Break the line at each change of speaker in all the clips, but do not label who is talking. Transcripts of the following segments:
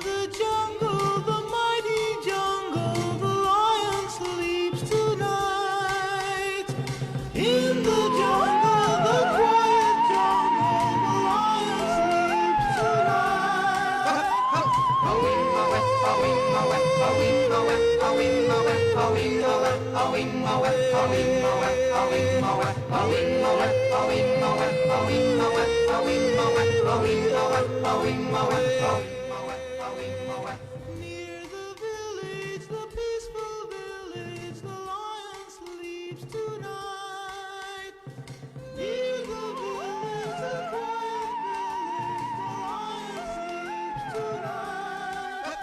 the jungle, the mighty jungle, the lion sleeps tonight. In the jungle, the quiet jungle, the lion sleeps tonight. Near the village, the peaceful village, the lion sleeps tonight. Near the village, the quiet village, the lion sleeps tonight.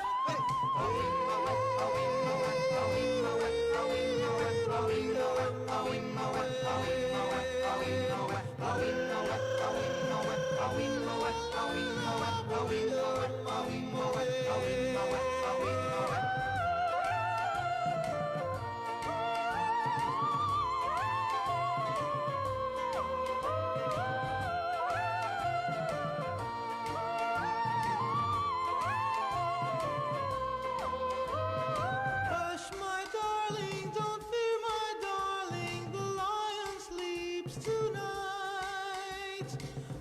Hush, my darling, don't fear, my darling, the lion sleeps tonight.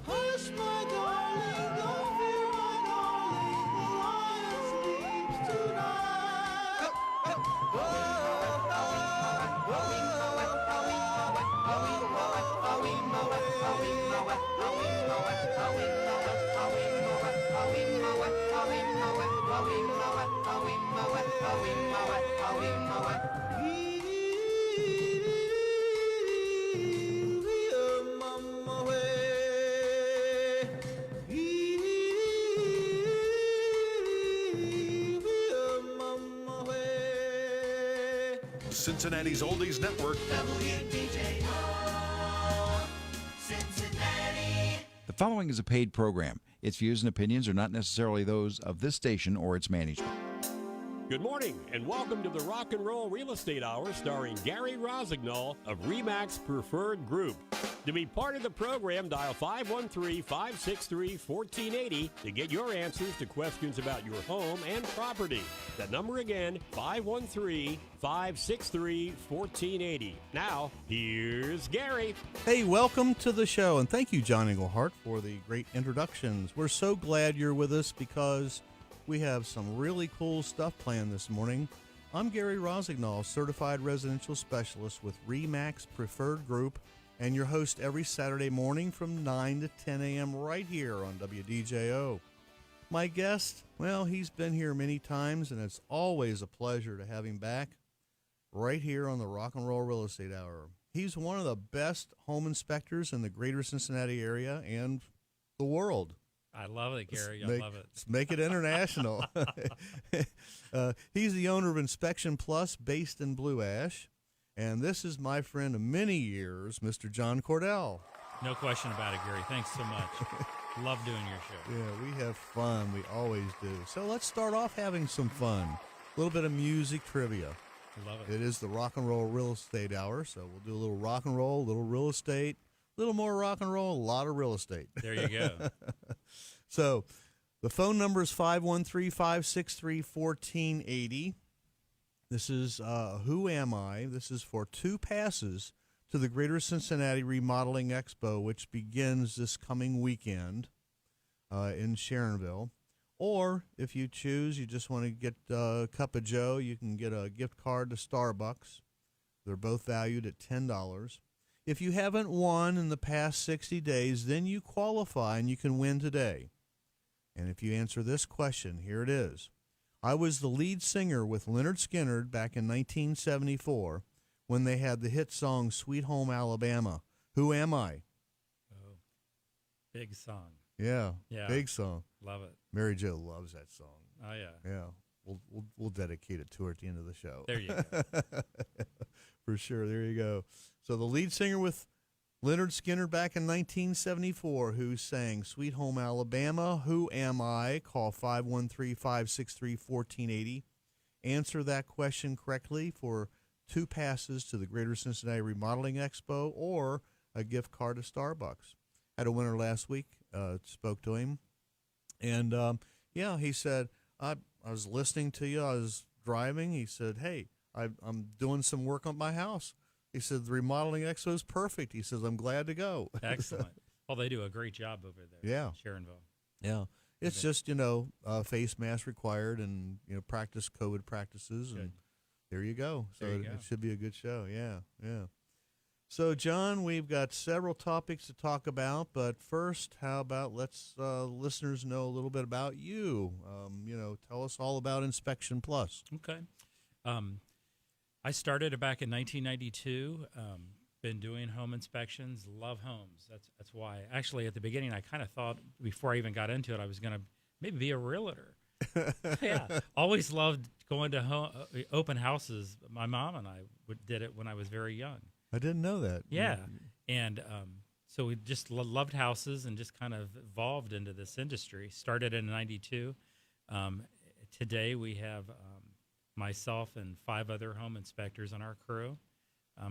Hush, my darling, don't fear, my darling, the lion sleeps tonight.
Cincinnati's Oldies Network.
Cincinnati.
The following is a paid program. Its views and opinions are not necessarily those of this station or its management.
Good morning, and welcome to the Rock and Roll Real Estate Hour starring Gary Rossignol of RE/MAX Preferred Group. To be part of the program, dial 513-563-1480 to get your answers to questions about your home and property. That number again, 513-563-1480. Now, here's Gary.
Hey, welcome to the show, and thank you, John Englehart, for the great introductions. We're so glad you're with us because we have some really cool stuff planned this morning. I'm Gary Rossignol, Certified Residential Specialist with RE/MAX Preferred Group, and your host every Saturday morning from 9 to 10 a.m. right here on WDJO. My guest, well, he's been here many times, and it's always a pleasure to have him back right here on the Rock and Roll Real Estate Hour. He's one of the best home inspectors in the greater Cincinnati area and the world.
I love it, Gary. I love it.
Let's make it international. He's the owner of Inspection Plus based in Blue Ash. And this is my friend of many years, Mr. John Cordell.
No question about it, Gary. Thanks so much. Love doing your show.
Yeah, we have fun. We always do. So let's start off having some fun. A little bit of music trivia.
Love it.
It is the Rock and Roll Real Estate Hour, so we'll do a little rock and roll, a little real estate, a little more rock and roll, a lot of real estate.
There you go.
So the phone number is 513-563-1480. This is Who Am I? This is for 2 passes to the Greater Cincinnati Remodeling Expo, which begins this coming weekend in Sharonville. Or if you choose, you just want to get a cup of joe, you can get a gift card to Starbucks. They're both valued at $10. If you haven't won in the past 60 days, then you qualify and you can win today. And if you answer this question, here it is. I was the lead singer with Lynyrd Skynyrd back in 1974 when they had the hit song Sweet Home Alabama. Who am I?
Oh, big song.
Yeah,
Yeah.
big song.
Love it.
Mary Jo loves that song.
Oh, yeah.
Yeah, we'll dedicate it to her at the end of the show.
There you go.
For sure, there you go. So the lead singer with Leonard Skinner back in 1974, who sang Sweet Home Alabama, Who Am I? Call 513-563-1480. Answer that question correctly for 2 passes to the Greater Cincinnati Remodeling Expo or a gift card to Starbucks. Had a winner last week, spoke to him. And, he said, I was listening to you. I was driving. He said, hey, I'm doing some work on my house. He said, the Remodeling Expo is perfect. He says, I'm glad to go.
Excellent. Well, they do a great job over there.
Yeah.
Sharonville.
Yeah. It's just, face mask required and, practice COVID practices. And
Good.
there you go. So
There you go.
it should be a good show. Yeah. Yeah. So, John, we've got several topics to talk about, but first, how about let's listeners know a little bit about you. Tell us all about Inspection Plus.
Okay. I started back in 1992. Been doing home inspections. Love homes. That's why. Actually, at the beginning, I kind of thought before I even got into it, I was going to maybe be a realtor. Yeah. Always loved going to open houses. My mom and I did it when I was very young.
I didn't know that.
Yeah. And so we just loved houses and just kind of evolved into this industry. Started in 92. Today we have myself and 5 other home inspectors on our crew.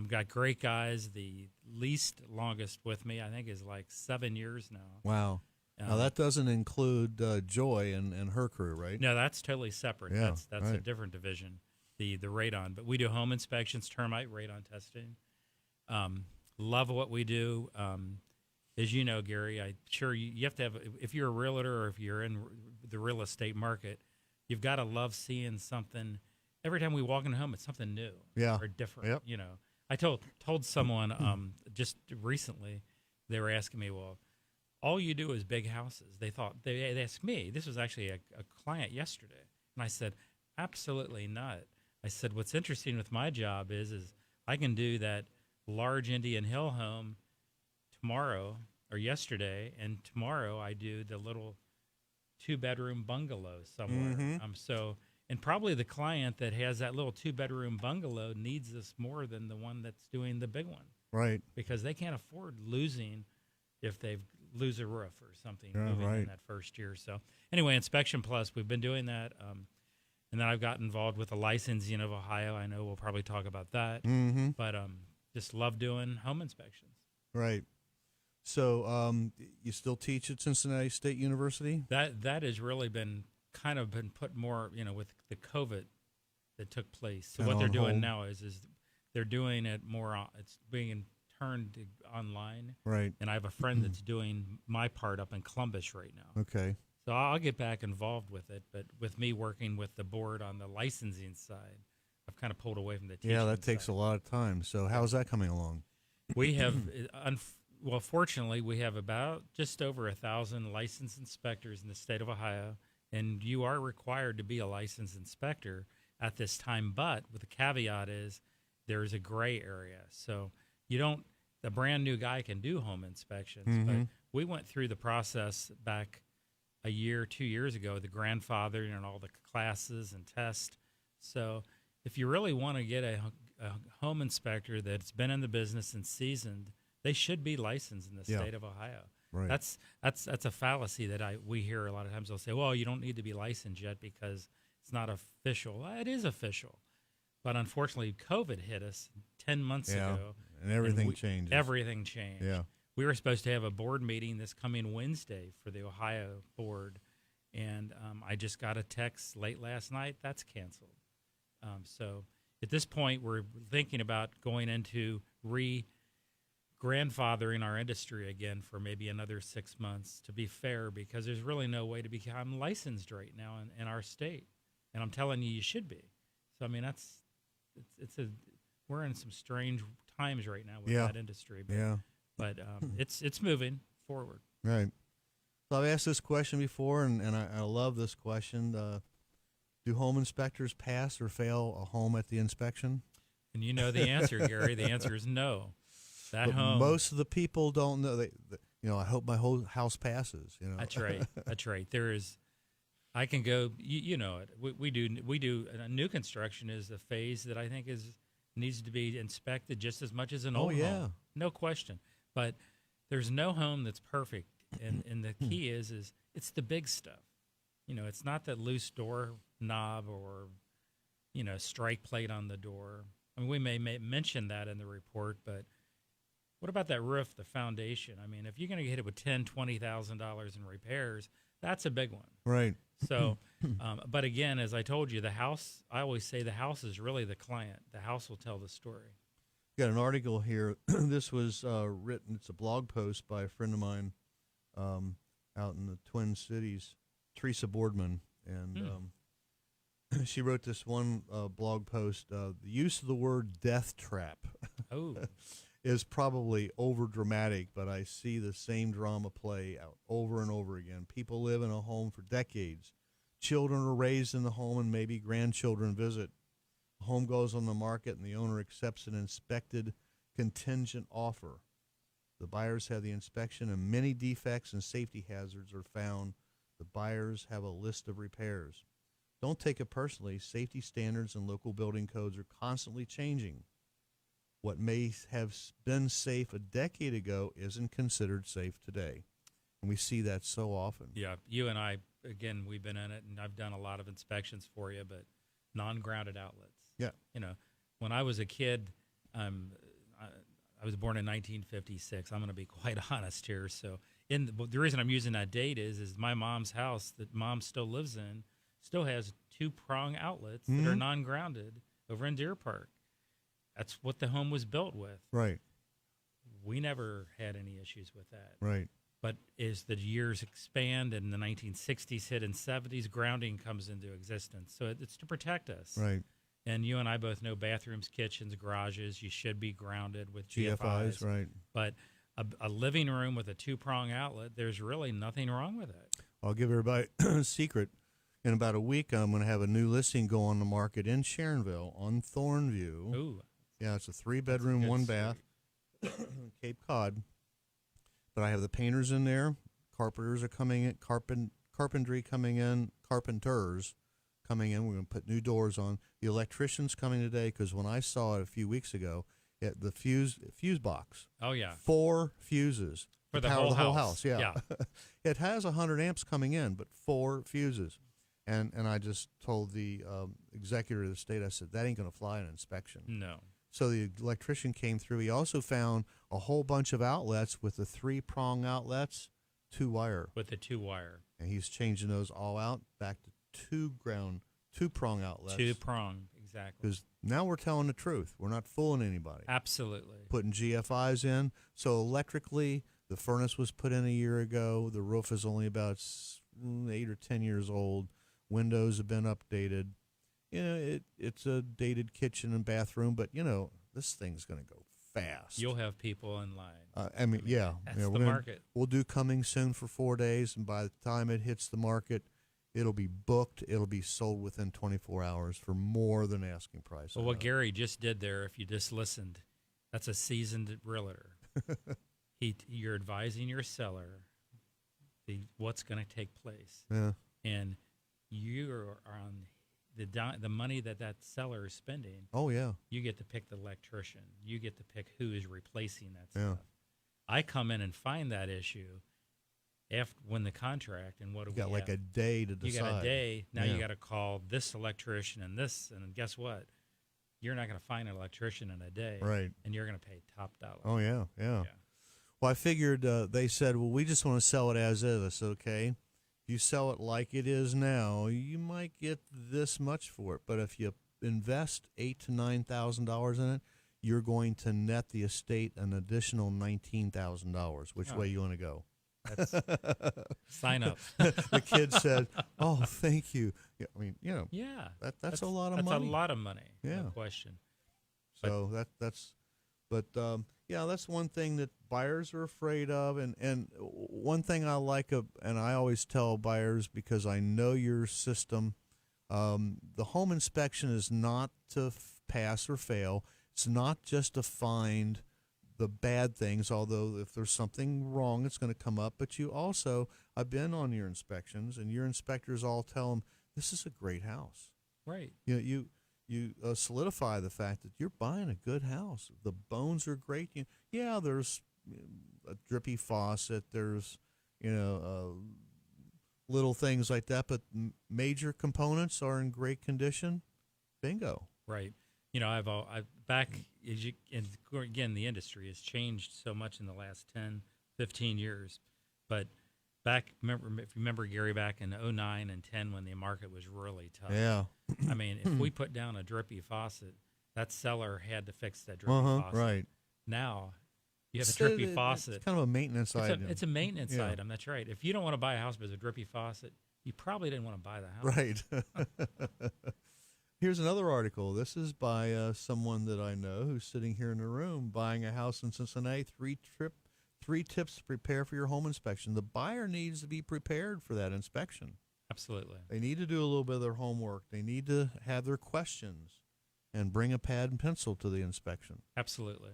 Got great guys. The least longest with me, I think, is like 7 years now.
Wow. Now, that doesn't include Joy and her crew, right?
No, that's totally separate.
Yeah,
That's a
right.
different division, the radon. But we do home inspections, termite, radon testing. Love what we do. As you know, Gary, I'm sure you have to have, if you're a realtor or if you're in the real estate market, you've got to love seeing something. Every time we walk in a home, it's something new or different.
Yep.
I told someone just recently, they were asking me, well, all you do is big houses. They asked me, this was actually a client yesterday, and I said, absolutely not. I said, what's interesting with my job is I can do that large Indian Hill home tomorrow or yesterday, and tomorrow I do the little 2-bedroom bungalow somewhere.
Mm-hmm.
And probably the client that has that little 2-bedroom bungalow needs this more than the one that's doing the big one.
Right.
Because they can't afford losing if they lose a roof or something moving
right.
in that first year. So anyway, Inspection Plus, we've been doing that. And then I've gotten involved with the licensing of Ohio. I know we'll probably talk about that.
Mm-hmm.
But just love doing home inspections.
Right. So you still teach at Cincinnati State University?
That has really been put more, with the COVID that took place. So
And
what they're
on
doing
hold.
now is they're doing it more. It's being turned online.
Right.
And I have a friend that's doing my part up in Columbus right now.
Okay.
So I'll get back involved with it. But with me working with the board on the licensing side, I've kind of pulled away from the teaching
Yeah, that takes
side.
a lot of time. So how's that coming along?
We have, fortunately, we have about just over 1,000 licensed inspectors in the state of Ohio, and you are required to be a licensed inspector at this time. But with the caveat is there's a gray area, so the brand new guy can do home inspections. But we went through the process back a year, 2 years ago, the grandfathering and all the classes and tests. So if you really want to get a home inspector that's been in the business and seasoned, they should be licensed in the state of Ohio.
Right.
That's a fallacy that we hear a lot of times. They'll say, well, you don't need to be licensed yet because it's not official. Well, it is official. But unfortunately, COVID hit us 10 months ago.
And everything changes.
Everything changed.
Yeah.
We were supposed to have a board meeting this coming Wednesday for the Ohio board, and I just got a text late last night. That's canceled. So at this point, we're thinking about going into grandfathering our industry again for maybe another 6 months, to be fair, because there's really no way to become licensed right now in our state. And I'm telling you should be. So, I mean, we're in some strange times right now with that industry. But it's moving forward.
Right. So I've asked this question before, and I love this question. Do home inspectors pass or fail a home at the inspection?
And you know the answer, Gary. The answer is no. But home.
Most of the people don't know. I hope my whole house passes.
That's right. That's right. There is. I can go. You know it. We do. A new construction is a phase that I think needs to be inspected just as much as an old
yeah.
home. No question. But there's no home that's perfect, and the key is it's the big stuff. You know, it's not that loose door knob or, you know, strike plate on the door. I mean, we may mention that in the report, but what about that roof, the foundation? I mean, if you're going to get hit with $10,000-$20,000 in repairs, that's a big one.
Right.
So, but again, as I told you, the house, I always say the house is really the client. The house will tell the story.
Got an article here. This was written, it's a blog post by a friend of mine out in the Twin Cities, Teresa Boardman. And she wrote this one blog post. The use of the word death trap is probably over dramatic, but I see the same drama play out over and over again. People live in a home for decades. Children are raised in the home, and maybe grandchildren visit. The home goes on the market, and the owner accepts an inspected contingent offer. The buyers have the inspection, and many defects and safety hazards are found. The buyers have a list of repairs. Don't take it personally. Safety standards and local building codes are constantly changing. What may have been safe a decade ago isn't considered safe today. And we see that so often.
Yeah, you and I, again, we've been in it, and I've done a lot of inspections for you, but non-grounded outlets.
Yeah.
You know, when I was a kid, I was born in 1956. I'm going to be quite honest here. So the reason I'm using that date is my mom's house that Mom still lives in still has 2-prong outlets that are non-grounded over in Deer Park. That's what the home was built with.
Right.
We never had any issues with that.
Right.
But as the years expand and the 1960s hit and 70s, grounding comes into existence. So it's to protect us.
Right.
And you and I both know bathrooms, kitchens, garages, you should be grounded with GFIs.
Right.
But a living room with a 2-prong outlet, there's really nothing wrong with it.
I'll give everybody a secret. In about a week, I'm going to have a new listing go on the market in Sharonville on Thornview.
Ooh.
Yeah, it's a 3-bedroom, 1-bath, Cape Cod. But I have the painters in there. Carpenters are coming in. Carpentry coming in. Carpenters coming in. We're going to put new doors on. The electrician's coming today because when I saw it a few weeks ago, the fuse box.
Oh, yeah.
4 fuses.
For the
power
whole
the whole
house.
house. Yeah. It has 100 amps coming in, but 4 fuses. And I just told the executive of the state, I said, that ain't going to fly in an inspection.
No.
So the electrician came through. He also found a whole bunch of outlets with the 3-prong outlets, 2-wire.
With the 2-wire.
And he's changing those all out back to 2-prong outlets.
2-prong, exactly.
Because now we're telling the truth. We're not fooling anybody.
Absolutely.
Putting GFIs in. So electrically, the furnace was put in a year ago. The roof is only about 8 or 10 years old. Windows have been updated. You know, it's a dated kitchen and bathroom, but, you know, this thing's going to go fast.
You'll have people in line.
I mean, yeah.
That's
you know,
the market.
We'll do coming soon for 4 days, and by the time it hits the market, it'll be booked. It'll be sold within 24 hours for more than asking price.
Well, what Gary just did there, if you just listened, that's a seasoned realtor. You're advising your seller what's going to take place.
Yeah.
And you're on the money that seller is spending.
Oh, yeah.
You get to pick the electrician. You get to pick who is replacing that
Yeah.
stuff. I come in and find that issue when the contract, and what do
You
we
got like
have?
a day to decide.
You got a day. Now
Yeah.
you got to call this electrician and this, and guess what? You're not going to find an electrician in a day.
Right.
And you're going to pay top dollar.
Oh, yeah, yeah. Well, I figured they said, well, we just want to sell it as is. I said, okay. If you sell it like it is now, you might get this much for it. But if you invest $8,000 to $9,000 in it, you're going to net the estate an additional $19,000. Which way you want to go?
Sign up.
The kid said, "Oh, thank you." Yeah, I mean, you know,
Yeah,
that's a lot of money.
That's a lot of money.
Yeah.
No question.
So that's one thing that buyers are afraid of, and one thing I like, and I always tell buyers because I know your system. The home inspection is not to pass or fail. It's not just to find the bad things, although if there's something wrong, it's going to come up. But you also, I've been on your inspections, and your inspectors all tell them, this is a great house.
Right.
You know, you solidify the fact that you're buying a good house. The bones are great. There's a drippy faucet. There's, little things like that, but major components are in great condition. Bingo.
Right. I've back as you, and again, the industry has changed so much in the last 10, 15 years. But if you remember, Gary, back in 2009 and 10 when the market was really tough.
Yeah.
I mean, if we put down a drippy faucet, that seller had to fix that drippy faucet.
Right.
Now, you have a drippy faucet.
It's kind of a maintenance item.
It's a maintenance item. That's right. If you don't want to buy a house with a drippy faucet, you probably didn't want to buy the house.
Right. Here's another article. This is by someone that I know who's sitting here in the room buying a house in Cincinnati. Three tips to prepare for your home inspection. The buyer needs to be prepared for that inspection.
Absolutely.
They need to do a little bit of their homework. They need to have their questions and bring a pad and pencil to the inspection.
Absolutely.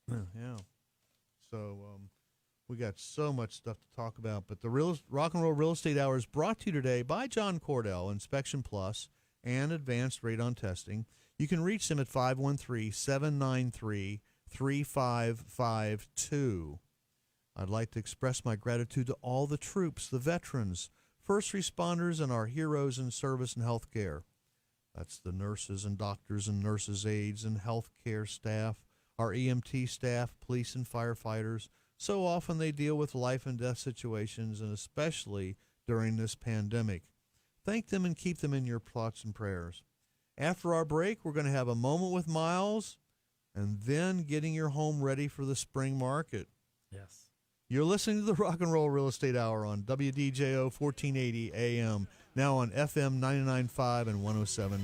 Yeah. So we got so much stuff to talk about. But the Rock and Roll Real Estate Hour is brought to you today by John Cordell, Inspection Plus, and Advanced Radon Testing. You can reach them at 513-793-3552. I'd like to express my gratitude to all the troops, the veterans, first responders, and our heroes in service and health care. That's the nurses and doctors and nurses' aides and health care staff, our EMT staff, police and firefighters. So often they deal with life and death situations, and especially during this pandemic. Thank them and keep them in your thoughts and prayers. After our break, we're going to have a moment with Myles and then getting your home ready for the spring market.
Yes.
You're listening to the Rock and Roll Real Estate Hour on WDJO 1480 AM, now on FM 99.5 and 107.9.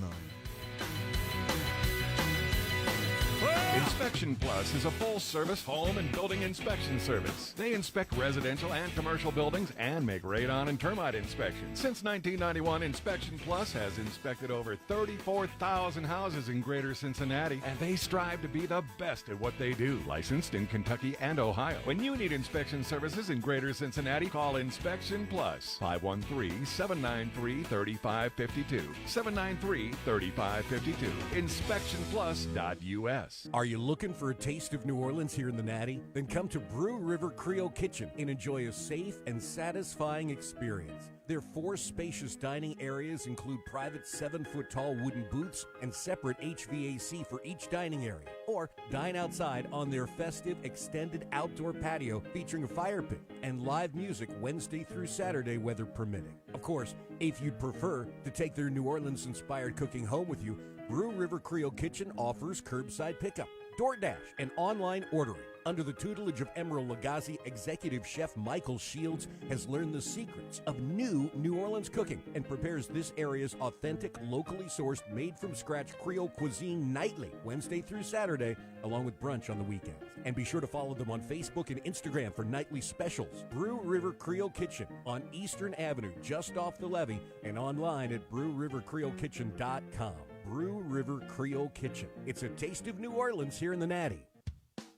Inspection Plus is a full-service home and building inspection service. They inspect residential and commercial buildings and make radon and termite inspections. Since 1991, Inspection Plus has inspected over 34,000 houses in greater Cincinnati, and they strive to be the best at what they do. Licensed in Kentucky and Ohio. When you need inspection services in greater Cincinnati, call Inspection Plus. 513-793-3552. 793-3552. InspectionPlus.us.
Are you looking for a taste of New Orleans here in the Natty? Then come to Brew River Creole Kitchen and enjoy a safe and satisfying experience. Their 4 spacious dining areas include private 7-foot-tall wooden booths and separate HVAC for each dining area. Or dine outside on their festive extended outdoor patio featuring a fire pit and live music Wednesday through Saturday, weather permitting. Of course, if you'd prefer to take their New Orleans-inspired cooking home with you, Brew River Creole Kitchen offers curbside pickup, DoorDash, and online ordering. Under the tutelage of Emerald Lagasse, executive chef Michael Shields has learned the secrets of new Orleans cooking and prepares this area's authentic, locally sourced, made-from-scratch Creole cuisine nightly, Wednesday through Saturday, along with brunch on the weekends. And be sure to follow them on Facebook and Instagram for nightly specials. Brew River Creole Kitchen on Eastern Avenue, just off the levee, and online at brewrivercreolekitchen.com. Brew River Creole Kitchen. It's a taste of New Orleans here in the Natty.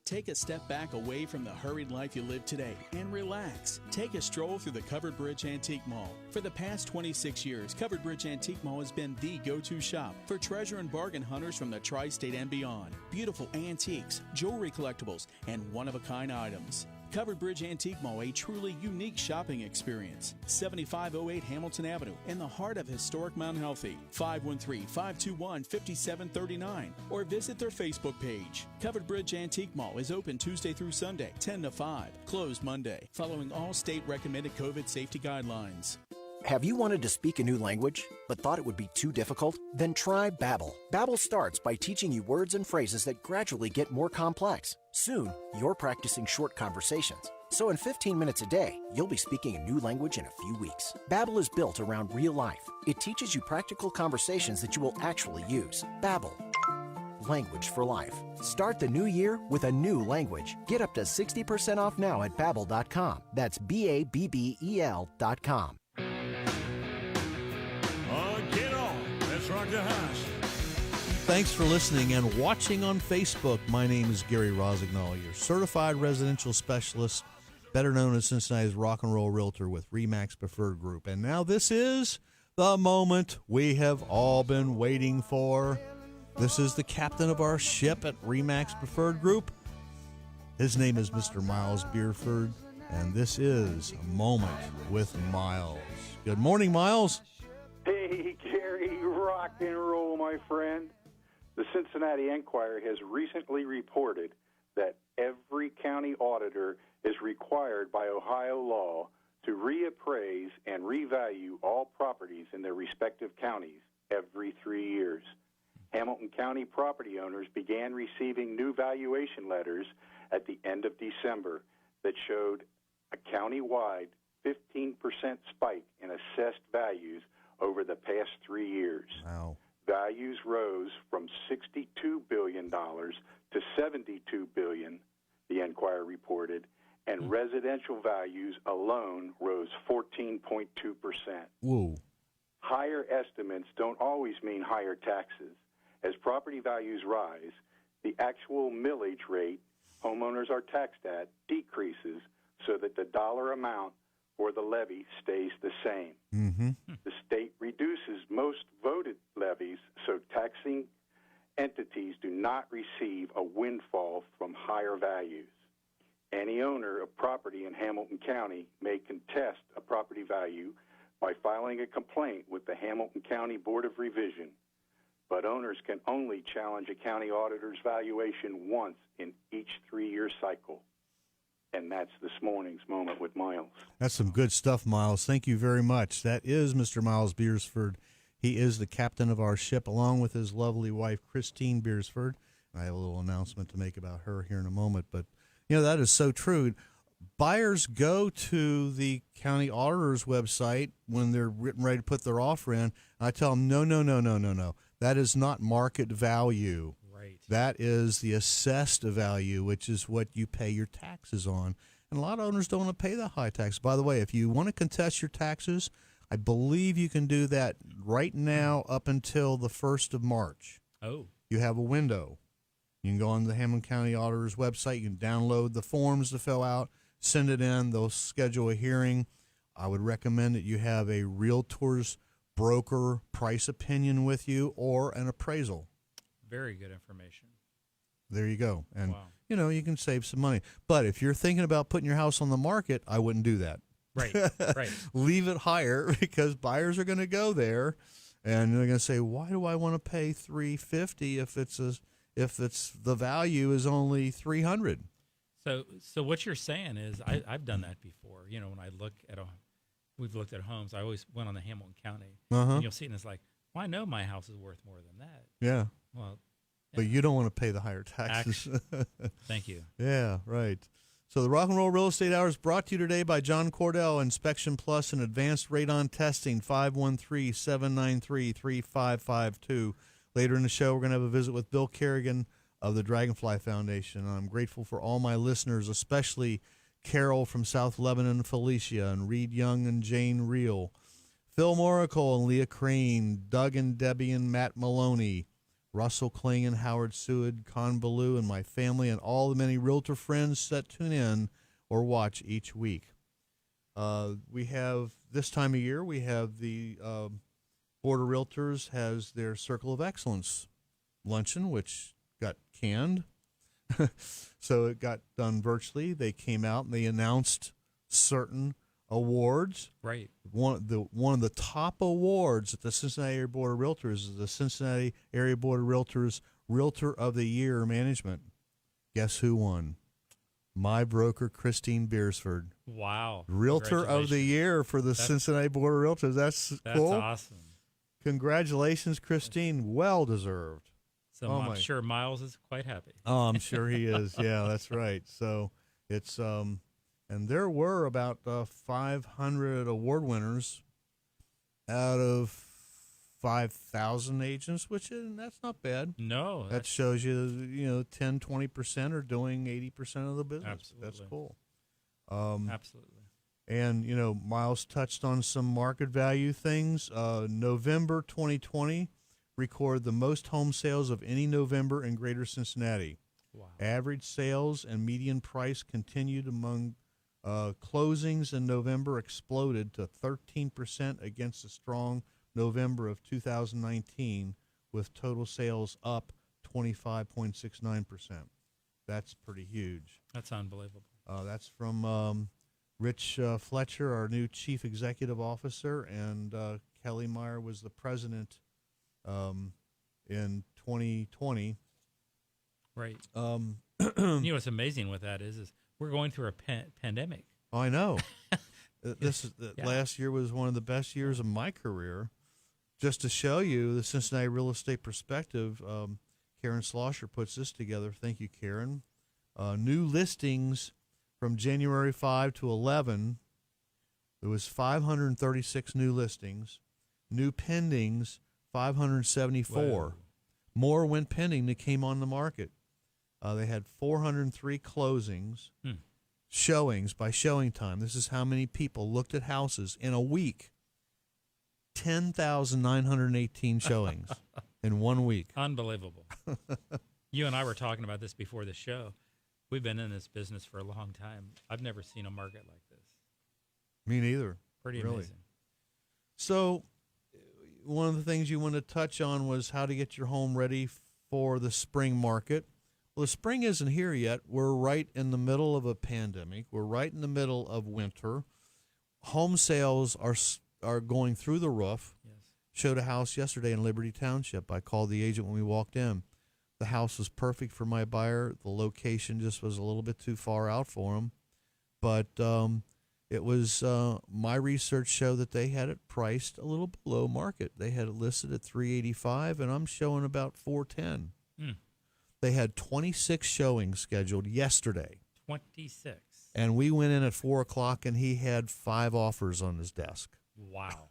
Take a step back away from the hurried life you live today and relax. Take a stroll through the Covered Bridge Antique Mall. For the past 26 years, Covered Bridge Antique Mall has been the go-to shop for treasure and bargain hunters from the tri-state and beyond. Beautiful antiques, jewelry collectibles, and one-of-a-kind items. Covered Bridge Antique Mall, a truly unique shopping experience. 7508 Hamilton Avenue, in the heart of historic Mount Healthy. 513-521-5739, or visit their Facebook page. Covered Bridge Antique Mall is open Tuesday through Sunday, 10 to 5, closed Monday, following all state-recommended COVID safety guidelines.
Have you wanted to speak a new language, but thought it would be too difficult? Then try Babbel. Babbel starts by teaching you words and phrases that gradually get more complex. Soon, you're practicing short conversations. So in 15 minutes a day, you'll be speaking a new language in a few weeks. Babbel is built around real life. It teaches you practical conversations that you will actually use. Babbel. Language for life. Start the new year with a new language. Get up to 60% off now at Babbel.com. That's Babbel.com.
Get on. Let's rock the house.
Thanks for listening and watching on Facebook. My name is Gary Rossignol, your certified residential specialist, better known as Cincinnati's rock and roll realtor with RE/MAX Preferred Group. And now this is the moment we have all been waiting for. This is the captain of our ship at RE/MAX Preferred Group. His name is Mr. Myles Bierford, and this is A Moment with Myles. Good morning, Myles.
Hey, Gary, rock and roll, my friend. The Cincinnati Enquirer has recently reported that every county auditor is required by Ohio law to reappraise and revalue all properties in their respective counties every 3 years. Hamilton County property owners began receiving new valuation letters at the end of December that showed a county-wide 15% spike in assessed values over the past 3 years.
Wow.
Values rose from $62 billion to $72 billion, the Enquirer reported, and residential values alone rose 14.2%.
Whoa.
Higher estimates don't always mean higher taxes. As property values rise, the actual millage rate homeowners are taxed at decreases so that the dollar amount for the levy stays the same.
Mm-hmm.
The state reduces most voted levies so taxing entities do not receive a windfall from higher values. Any owner of property in Hamilton County may contest a property value by filing a complaint with the Hamilton County Board of Revision, but owners can only challenge a county auditor's valuation once in each 3-year cycle. And that's this morning's Moment with Myles.
That's some good stuff, Myles. Thank you very much. That is Mr. Myles Bierford. He is the captain of our ship, along with his lovely wife, Christine Beersford. I have a little announcement to make about her here in a moment. But, you know, that is so true. Buyers go to the county auditor's website when they're getting ready to put their offer in. And I tell them, no. That is not market value.
Right.
That is the assessed value, which is what you pay your taxes on. And a lot of owners don't want to pay the high tax. By the way, if you want to contest your taxes, I believe you can do that right now up until the 1st of March.
Oh.
You have a window. You can go on the Hamilton County Auditor's website. You can download the forms to fill out, send it in. They'll schedule a hearing. I would recommend that you have a realtor's broker price opinion with you or an appraisal.
Very good information.
There you go. And,
wow.
you know, you can save some money. But if you're thinking about putting your house on the market, I wouldn't do that.
Right, right.
Leave it higher because buyers are going to go there and they're going to say, why do I want to pay $350 if the value is only $300?
So what you're saying is I've done that before. You know, when I look at we've looked at homes, I always went on the Hamilton County. And you'll see it and it's like, well, I know my house is worth more than that.
Yeah.
Well,
but you don't want to pay the higher taxes.
Thank you.
Yeah, right. So the Rock and Roll Real Estate Hour is brought to you today by John Cordell, Inspection Plus and Advanced Radon Testing, 513-793-3552. Later in the show, we're going to have a visit with Bill Carigan of the Dragonfly Foundation. And I'm grateful for all my listeners, especially Carol from South Lebanon, Felicia, and Reed Young and Jane Reel, Phil Moracle and Leah Crane, Doug and Debbie and Matt Maloney, Russell Kling and Howard Seward, Con Ballou, and my family, and all the many realtor friends that tune in or watch each week. We have, this time of year, we have the Board of Realtors has their Circle of Excellence luncheon, which got canned. So it got done virtually. They came out and they announced certain awards.
Right.
One of the top awards at the Cincinnati Area Board of Realtors is the Cincinnati Area Board of Realtors Realtor of the Year Management. Guess who won? My broker, Christine Beersford.
Wow.
Realtor of the Year for the Cincinnati Board of Realtors. That's cool.
That's awesome.
Congratulations, Christine. Well deserved.
So I'm sure Myles is quite happy.
Oh, I'm sure he is. Yeah, that's right. So it's and there were about 500 award winners out of 5,000 agents, that's not bad.
No.
That shows you 10, 20% are doing 80% of the business.
Absolutely.
That's cool.
Absolutely.
And, Myles touched on some market value things. November 2020 recorded the most home sales of any November in Greater Cincinnati.
Wow.
Average sales and median price continued among closings in November exploded to 13% against a strong November of 2019, with total sales up 25.69%. That's pretty huge.
That's unbelievable.
That's from Rich Fletcher, our new chief executive officer, and Kelly Meyer was the president in 2020.
Right. You know what's amazing with that is we're going through a pandemic.
I know. Last year was one of the best years of my career. Just to show you the Cincinnati real estate perspective, Karen Slosher puts this together. Thank you, Karen. New listings from January 5 to 11, there was 536 new listings. New pendings, 574.
Wow.
More went pending that came on the market. They had 403 closings, showings by showing time. This is how many people looked at houses in a week. 10,918 showings in 1 week.
Unbelievable. You and I were talking about this before the show. We've been in this business for a long time. I've never seen a market like this.
Me neither.
Pretty
really
amazing.
So one of the things you wanted to touch on was how to get your home ready for the spring market. Well, the spring isn't here yet. We're right in the middle of a pandemic. We're right in the middle of winter. Home sales are going through the roof.
Yes.
Showed a house yesterday in Liberty Township. I called the agent when we walked in. The house was perfect for my buyer. The location just was a little bit too far out for him. But it was my research showed that they had it priced a little below market. They had it listed at $385, and I'm showing about $410. They had 26 showings scheduled yesterday.
26.
And we went in at 4 o'clock, and he had 5 offers on his desk.
Wow.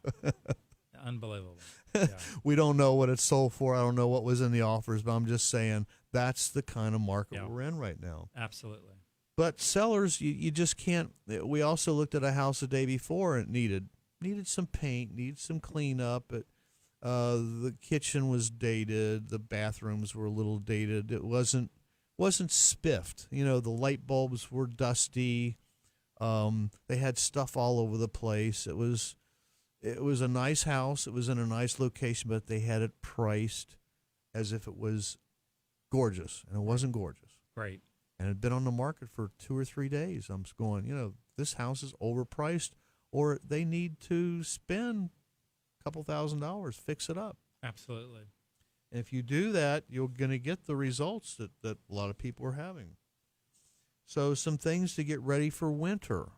Unbelievable. Yeah.
We don't know what it sold for. I don't know what was in the offers, but I'm just saying that's the kind of market we're in right now.
Absolutely.
But sellers, you just can't. We also looked at a house the day before, and it needed some paint, needed some cleanup. The kitchen was dated. The bathrooms were a little dated. It wasn't spiffed. You know, the light bulbs were dusty. They had stuff all over the place. It was a nice house. It was in a nice location, but they had it priced as if it was gorgeous, and it wasn't gorgeous.
Right.
And it had been on the market for 2 or 3 days. I'm just going, this house is overpriced, or they need to spend a couple $1,000s, fix it up.
Absolutely.
And if you do that, you're going to get the results that a lot of people are having. So some things to get ready for winter.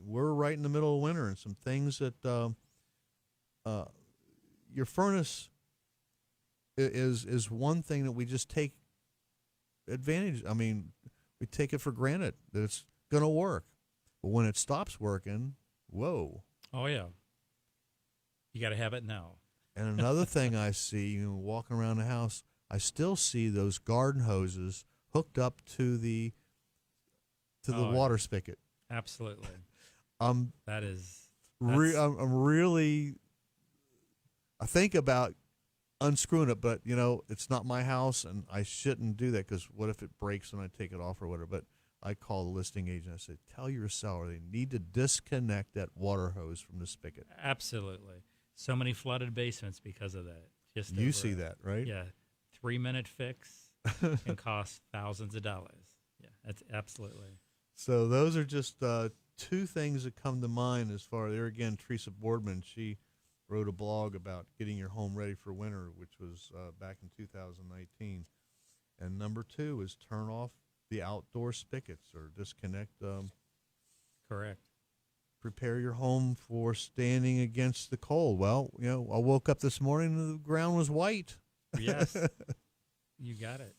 We're right in the middle of winter, and some things that your furnace is one thing that we just take advantage. I mean, we take it for granted that it's going to work. But when it stops working, whoa.
Oh, yeah. You got to have it now.
And another thing I see, walking around the house, I still see those garden hoses hooked up to the water spigot.
Absolutely.
I'm
really.
I think about unscrewing it, but it's not my house, and I shouldn't do that because what if it breaks and I take it off or whatever? But I call the listing agent. I said, "Tell your seller they need to disconnect that water hose from the spigot."
Absolutely. So many flooded basements because of that.
You see that, right?
Yeah. 3-minute fix can cost thousands of dollars. Yeah, that's absolutely.
So those are just 2 things that come to mind as far as there again. Teresa Boardman, she wrote a blog about getting your home ready for winter, which was back in 2019. And number 2 is turn off the outdoor spigots or disconnect.
Correct.
Prepare your home for standing against the cold. Well, I woke up this morning and the ground was white.
Yes, you got it.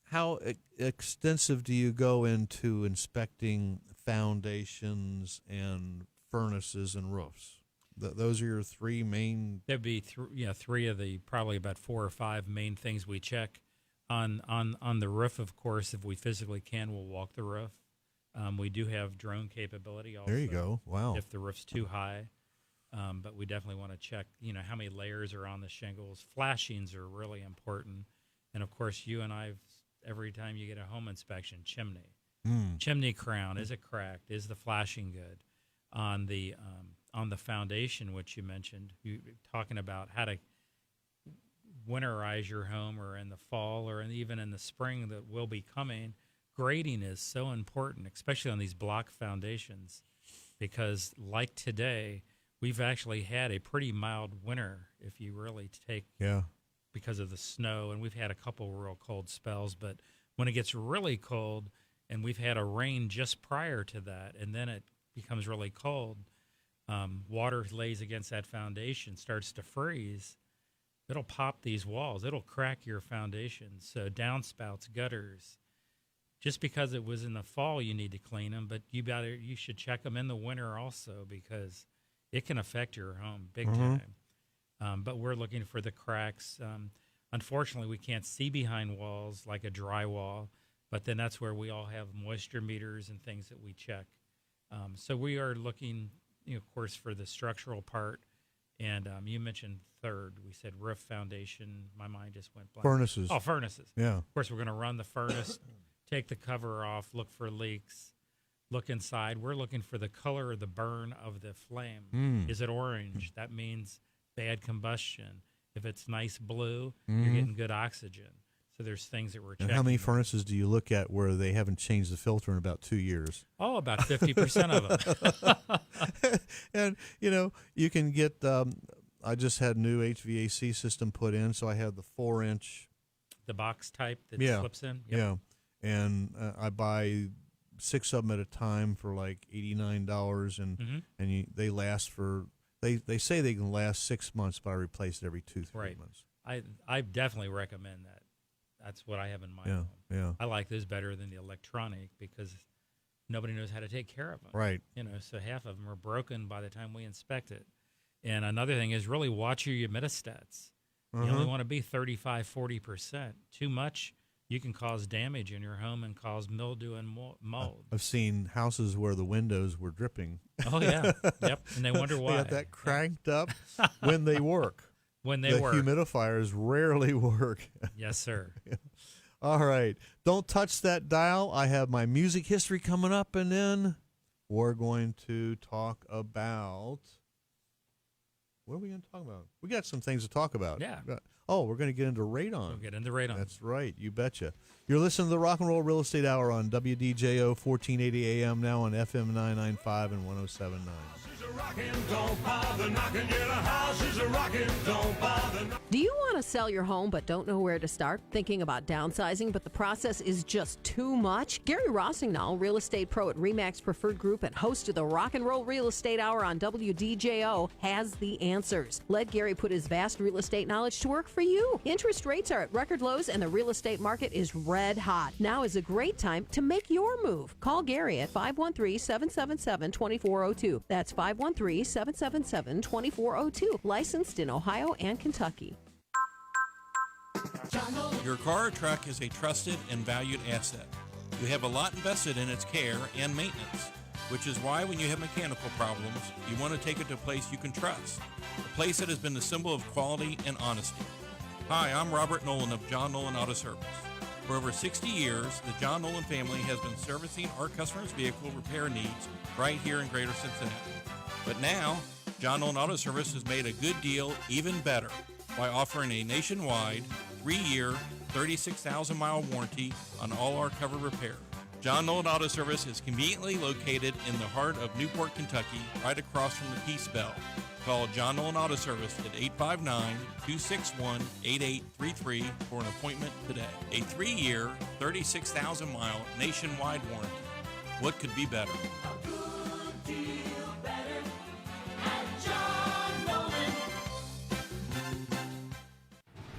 How extensive do you go into inspecting foundations and furnaces and roofs? Those are your 3 main.
There'd be 3 of the probably about 4 or 5 main things we check on the roof. Of course, if we physically can, we'll walk the roof. We do have drone capability also.
There you go. Wow.
If the roof's too high, but we definitely want to check. How many layers are on the shingles. Flashings are really important, and of course, you and I. Every time you get a home inspection, chimney crown, is it cracked? Is the flashing good? On the foundation, which you mentioned, you talking about how to winterize your home, or in the fall, or even in the spring that will be coming, grading is so important, especially on these block foundations, because like today, we've actually had a pretty mild winter if you really take because of the snow, and we've had a couple real cold spells. But when it gets really cold, and we've had a rain just prior to that, and then it becomes really cold, water lays against that foundation, starts to freeze, it'll pop these walls. It'll crack your foundation. So downspouts, gutters, just because it was in the fall, you need to clean them, but you should check them in the winter also, because it can affect your home big time. But we're looking for the cracks. Unfortunately, we can't see behind walls like a drywall, but then that's where we all have moisture meters and things that we check. So we are looking, of course, for the structural part. And you mentioned third. We said roof foundation. My mind just went blank.
Furnaces.
Oh, furnaces.
Yeah.
Of course, we're going to run the furnace, take the cover off, look for leaks, look inside. We're looking for the color of the burn of the flame. Is it orange? That means bad combustion. If it's nice blue, you're getting good oxygen. So there's things that we're checking.
And how many furnaces do you look at where they haven't changed the filter in about 2 years?
Oh, about 50% of them.
And, you can get, I just had new HVAC system put in, so I have the 4-inch.
The box type that slips in? Yep.
Yeah. And I buy 6 of them at a time for like $89, and they last for, they say they can last 6 months, but I replace it every 2-3 months.
I definitely recommend that. That's what I have in my home.
Yeah.
I like those better than the electronic, because nobody knows how to take care of them.
Right.
So half of them are broken by the time we inspect it. And another thing is really watch your humidistats. You only want to be 35, 40%. Too much, you can cause damage in your home and cause mildew and mold.
I've seen houses where the windows were dripping.
Oh, yeah. Yep. And they wonder why.
They got that cranked up when they work.
When they work.
The humidifiers rarely work.
Yes, sir.
All right. Don't touch that dial. I have my music history coming up, and then we're going to talk about... What are we going to talk about? We got some things to talk about.
Yeah.
We're going to get into radon.
We'll get into radon.
That's right. You betcha. You're listening to the Rock and Roll Real Estate Hour on WDJO 1480 AM, now on FM 995 and 107.9.
Do you want to sell your home but don't know where to start? Thinking about downsizing, but the process is just too much? Gary Rossignol, real estate pro at RE/MAX Preferred Group and host of the Rock and Roll Real Estate Hour on WDJO, has the answers. Let Gary put his vast real estate knowledge to work for you. Interest rates are at record lows and the real estate market is red hot. Now is a great time to make your move. Call Gary at 513-777-2402. That's 513-777-2402. Licensed in Ohio and Kentucky.
Your car or truck is a trusted and valued asset. You have a lot invested in its care and maintenance, which is why when you have mechanical problems, you want to take it to a place you can trust, a place that has been the symbol of quality and honesty. Hi, I'm Robert Nolan of John Nolan Auto Service. For over 60 years, the John Nolan family has been servicing our customers' vehicle repair needs right here in Greater Cincinnati. But now, John Nolan Auto Service has made a good deal even better by offering a nationwide 3-year, 36,000-mile warranty on all our covered repair. John Nolan Auto Service is conveniently located in the heart of Newport, Kentucky, right across from the Peace Bell. Call John Nolan Auto Service at 859-261-8833 for an appointment today. A 3-year, 36,000-mile nationwide warranty. What could be better?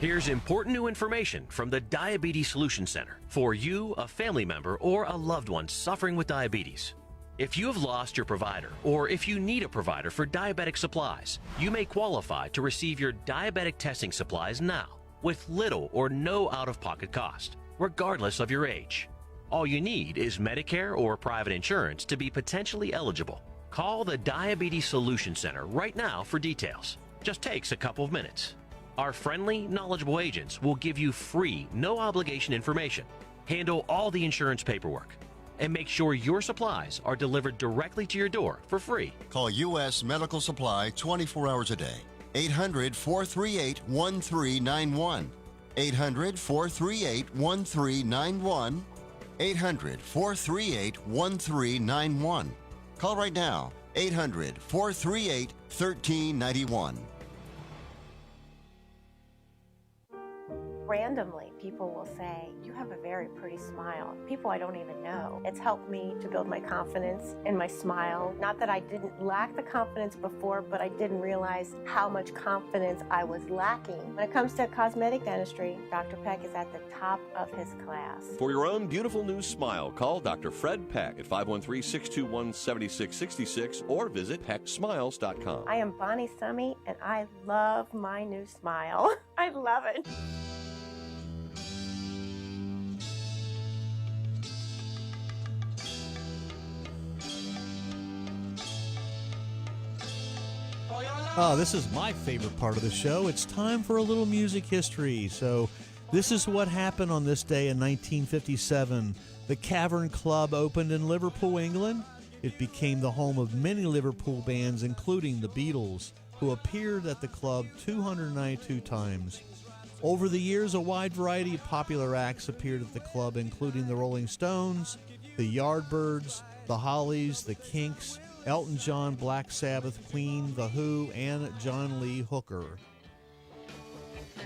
Here's important new information from the Diabetes Solution Center for you, a family member, or a loved one suffering with diabetes. If you have lost your provider, or if you need a provider for diabetic supplies, you may qualify to receive your diabetic testing supplies now with little or no out-of-pocket cost, regardless of your age. All you need is Medicare or private insurance to be potentially eligible. Call the Diabetes Solution Center right now for details. Just takes a couple of minutes. Our friendly, knowledgeable agents will give you free, no-obligation information, handle all the insurance paperwork, and make sure your supplies are delivered directly to your door for free.
Call U.S. Medical Supply 24 hours a day. 800-438-1391. 800-438-1391. 800-438-1391. Call right now. 800-438-1391.
Randomly, people will say, "You have a very pretty smile." People I don't even know. It's helped me to build my confidence in my smile. Not that I didn't lack the confidence before, but I didn't realize how much confidence I was lacking. When it comes to cosmetic dentistry, Dr. Peck is at the top of his class.
For your own beautiful new smile, call Dr. Fred Peck at 513-621-7666 or visit pecksmiles.com.
I am Bonnie Summy, and I love my new smile. I love it.
This is my favorite part of the show. It's time for a little music history. So this is what happened on this day in 1957. The Cavern Club opened in Liverpool, England. It became the home of many Liverpool bands, including the Beatles, who appeared at the club 292 times. Over the years, a wide variety of popular acts appeared at the club, including the Rolling Stones, the Yardbirds, the Hollies, the Kinks, Elton John, Black Sabbath, Queen, The Who, and John Lee Hooker.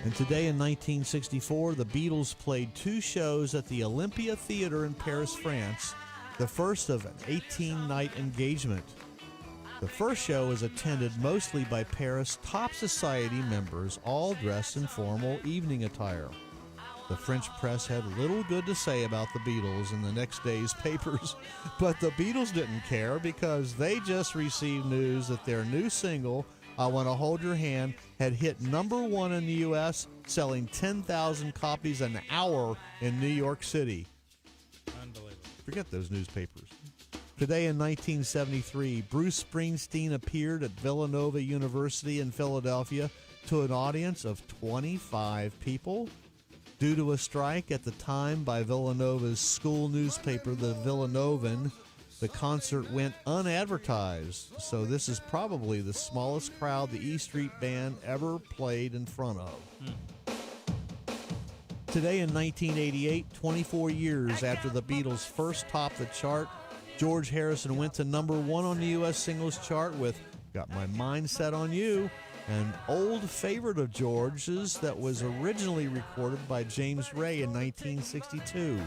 And today in 1964, the Beatles played 2 shows at the Olympia Theater in Paris, France, the first of an 18-night engagement. The first show was attended mostly by Paris top society members, all dressed in formal evening attire. The French press had little good to say about the Beatles in the next day's papers, but the Beatles didn't care because they just received news that their new single, I Want to Hold Your Hand, had hit #1 in the U.S., selling 10,000 copies an hour in New York City.
Unbelievable.
Forget those newspapers. Today in 1973, Bruce Springsteen appeared at Villanova University in Philadelphia to an audience of 25 people. Due to a strike at the time by Villanova's school newspaper, the Villanovan, the concert went unadvertised, so this is probably the smallest crowd the E Street Band ever played in front of. Today in 1988, 24 years after the Beatles first topped the chart, George Harrison went to #1 on the U.S. singles chart with Got My Mind Set on You, an old favorite of George's that was originally recorded by James Ray in 1962.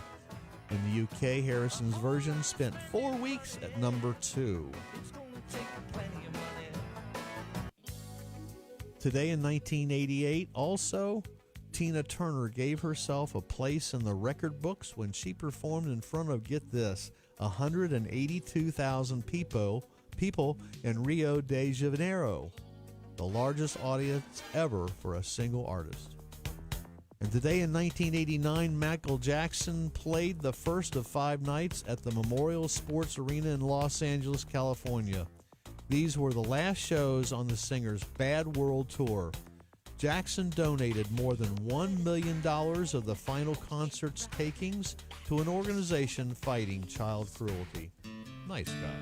In the UK, Harrison's version spent 4 weeks at #2. Today in 1988, also, Tina Turner gave herself a place in the record books when she performed in front of, get this, 182,000 people in Rio de Janeiro, the largest audience ever for a single artist. And today in 1989, Michael Jackson played the first of 5 nights at the Memorial Sports Arena in Los Angeles, California. These were the last shows on the singer's Bad World Tour. Jackson donated more than $1 million of the final concert's takings to an organization fighting child cruelty. Nice guy.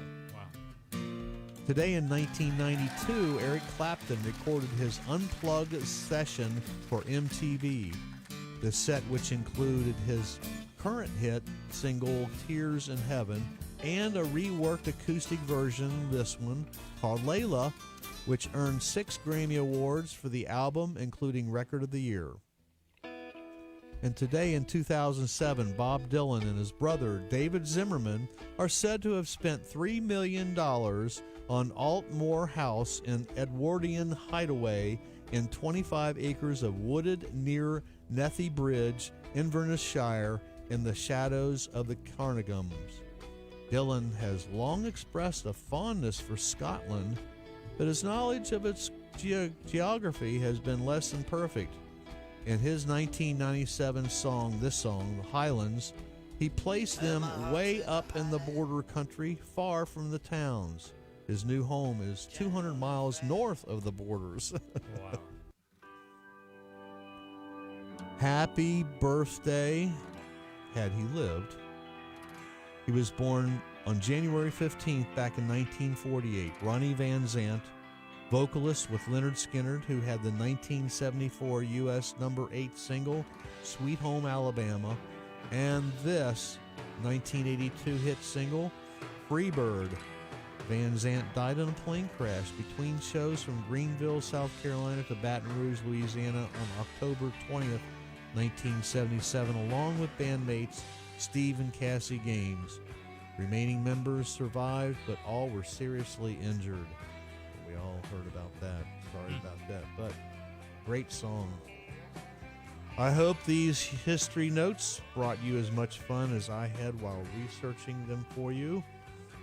Today in 1992, Eric Clapton recorded his Unplugged session for MTV. The set, which included his current hit single Tears in Heaven and a reworked acoustic version, this one, called Layla, which earned 6 Grammy Awards for the album, including Record of the Year. And today in 2007, Bob Dylan and his brother David Zimmerman are said to have spent $3 million on Altmore House in Edwardian Hideaway in 25 acres of wooded near Nethy Bridge, Inverness Shire, in the shadows of the Carnegums. Dylan has long expressed a fondness for Scotland, but his knowledge of its geography has been less than perfect. In his 1997 song, The Highlands, he placed them way up in the border country, far from the towns. His new home is 200 miles north of the borders.
Wow.
Happy birthday, had he lived. He was born on January 15th back in 1948. Ronnie Van Zant, vocalist with Leonard Skinner, who had the 1974 U.S. number 8 single, Sweet Home Alabama, and this 1982 hit single, Freebird. Van Zant died in a plane crash between shows from Greenville, South Carolina to Baton Rouge, Louisiana on October 20th, 1977, along with bandmates Steve and Cassie Gaines. Remaining members survived, but all were seriously injured. We all heard about that. Sorry about that, but great song. I hope these history notes brought you as much fun as I had while researching them for you.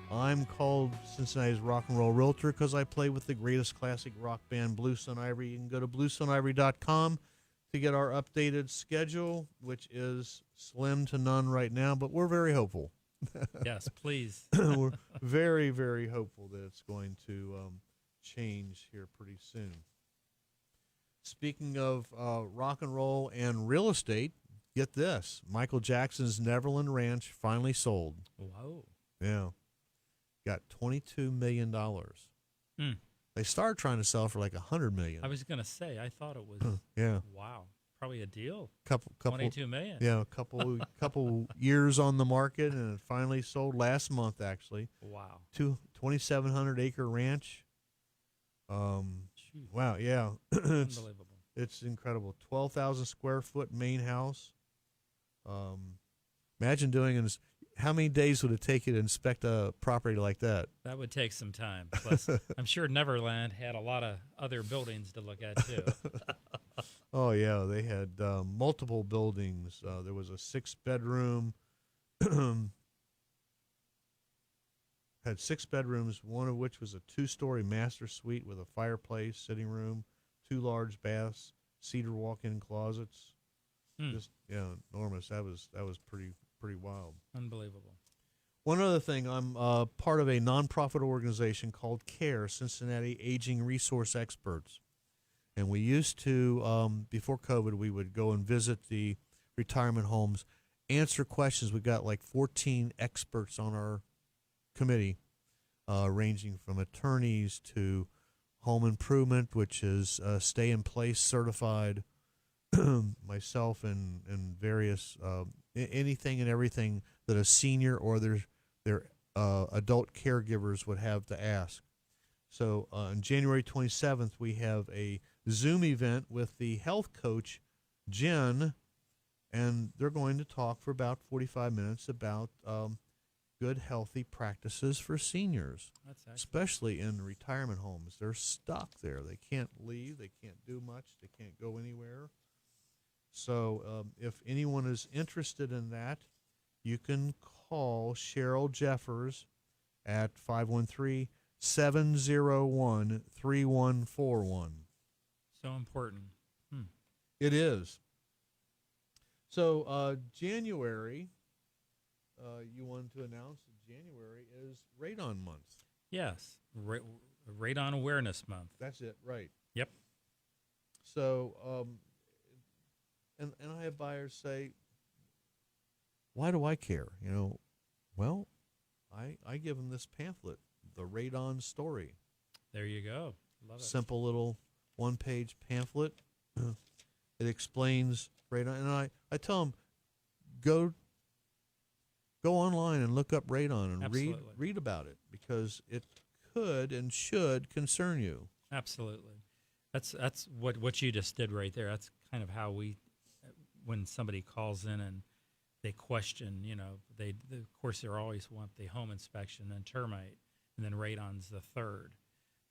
I'm called Cincinnati's Rock and Roll Realtor because I play with the greatest classic rock band, Bluestone Ivory. You can go to bluestoneivory.com to get our updated schedule, which is slim to none right now, but we're very hopeful.
Yes, please.
We're very, very hopeful that it's going to change here pretty soon. Speaking of rock and roll and real estate, get this. Michael Jackson's Neverland Ranch finally sold.
Wow.
Yeah. Got $22 million. They started trying to sell for like $100 million.
I was going to say, I thought it was,
yeah.
Wow, probably a deal.
Couple,
$22 million.
Yeah, couple years on the market, and it finally sold last month, actually.
Wow.
2,700 acre ranch. Wow, yeah.
Unbelievable.
It's incredible. 12,000 square foot main house. Imagine doing how many days would it take you to inspect a property like that?
That would take some time. Plus, I'm sure Neverland had a lot of other buildings to look at, too.
Oh, yeah. They had multiple buildings. There was a 6-bedroom. Had 6 bedrooms, one of which was a 2-story master suite with a fireplace, sitting room, 2 large baths, cedar walk-in closets. Just enormous. That was pretty wild.
Unbelievable.
One other thing, I'm part of a nonprofit organization called CARE, Cincinnati Aging Resource Experts. And we used to, before COVID, we would go and visit the retirement homes, answer questions. We got like 14 experts on our committee, ranging from attorneys to home improvement, which is stay-in-place certified, myself and various anything and everything that a senior or their adult caregivers would have to ask. So on January 27th, we have a Zoom event with the health coach, Jen, and they're going to talk for about 45 minutes about good, healthy practices for seniors, especially in retirement homes. They're stuck there. They can't leave. They can't do much. They can't go anywhere. So if anyone is interested in that, you can call Cheryl Jeffers at 513-701-3141.
So important.
It is. So January, you wanted to announce that January is Radon Month.
Yes, Radon Awareness Month.
That's it, right.
Yep.
So, and I have buyers say, why do I care? Well, I give them this pamphlet, The Radon Story.
There you go. Love it.
Simple little one-page pamphlet. It explains radon, and I tell them, go online and look up radon and read about it, because it could and should concern you.
Absolutely. That's what you just did right there. That's kind of how when somebody calls in and they question, of course they always want the home inspection, then termite, and then radon's the third.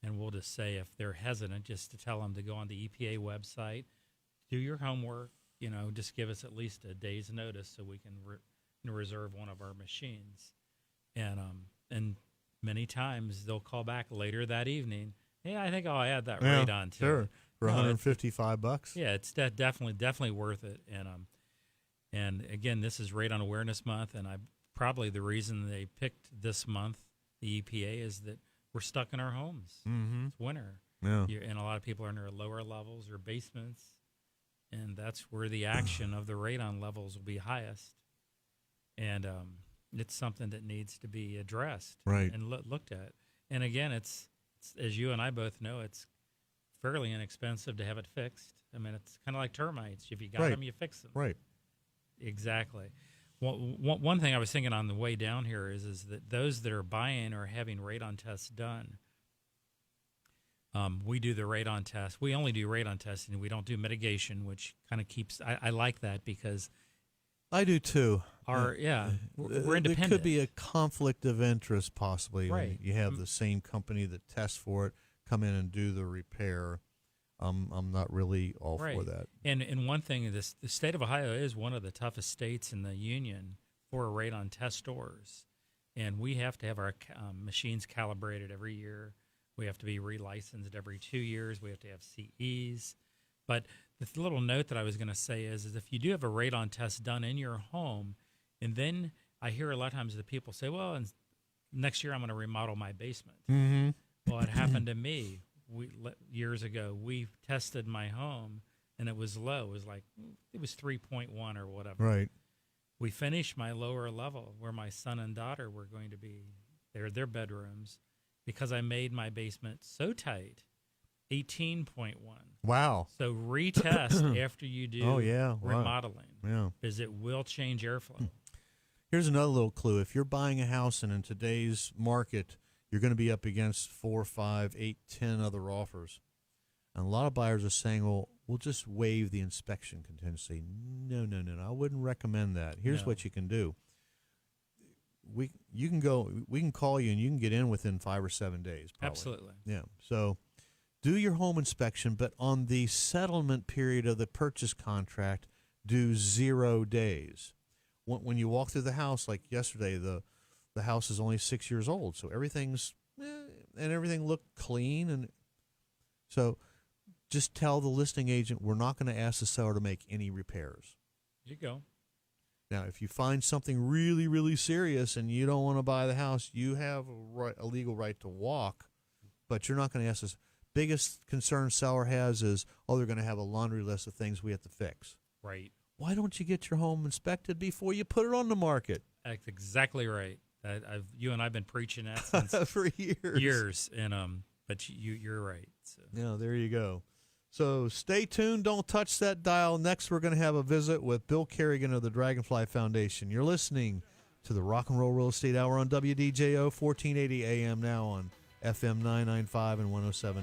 And we'll just say, if they're hesitant, just to tell them to go on the EPA website, do your homework, just give us at least a day's notice so we can reserve one of our machines. And many times they'll call back later that evening, hey, I think I'll add that radon to
sure.
it.
For $155.
Yeah, it's definitely worth it. And again, this is Radon Awareness Month, and probably the reason they picked this month, the EPA, is that we're stuck in our homes.
Mm-hmm.
It's winter.
Yeah.
And a lot of people are in their lower levels or basements, and that's where the action of the radon levels will be highest. And it's something that needs to be addressed
right.
and looked at. And again, it's as you and I both know, it's fairly inexpensive to have it fixed. I mean, it's kind of like termites. If you got them, you fix them.
Right.
Exactly. Well, one thing I was thinking on the way down here is that those that are buying or having radon tests done, we do the radon test. We only do radon testing. We don't do mitigation, which kind of keeps. I like that because
I do too.
We're independent.
There could be a conflict of interest possibly.
Right.
When you have the same company that tests for it come in and do the repair. I'm not really all for that.
And one thing, the state of Ohio is one of the toughest states in the union for radon test stores, and we have to have our machines calibrated every year. We have to be relicensed every 2 years. We have to have CEs. But the little note that I was going to say is if you do have a radon test done in your home, and then I hear a lot of times that people say, well, and next year I'm going to remodel my basement.
Mm-hmm.
Well, it happened to me. Years ago, we tested my home, and it was low. It was 3.1 or whatever.
Right.
We finished my lower level where my son and daughter were going to be, their bedrooms, because I made my basement so tight, 18.1.
Wow.
So retest after you do remodeling.
Yeah.
Because it will change airflow.
Here's another little clue. If you're buying a house and in today's market, you're going to be up against 4, 5, 8, 10 other offers. And a lot of buyers are saying, well, we'll just waive the inspection contingency. No. I wouldn't recommend that. Here's what you can do. We can call you and you can get in within 5 or 7 days. Probably.
Absolutely.
Yeah. So do your home inspection, but on the settlement period of the purchase contract, do 0 days. When you walk through the house, like yesterday, the house is only 6 years old, so everything looked clean, and so just tell the listing agent we're not going to ask the seller to make any repairs.
There you go.
Now, if you find something really, really serious and you don't want to buy the house, you have a legal right to walk, but you're not going to ask us. Biggest concern seller has is, they're going to have a laundry list of things we have to fix.
Right.
Why don't you get your home inspected before you put it on the market?
That's exactly right. You and I've been preaching that since
for years.
And but you're right. So.
Yeah, there you go. So stay tuned. Don't touch that dial. Next, we're going to have a visit with Bill Carigan of the Dragonfly Foundation. You're listening to the Rock and Roll Real Estate Hour on WDJO 1480 AM, now on FM 995 and 107.9.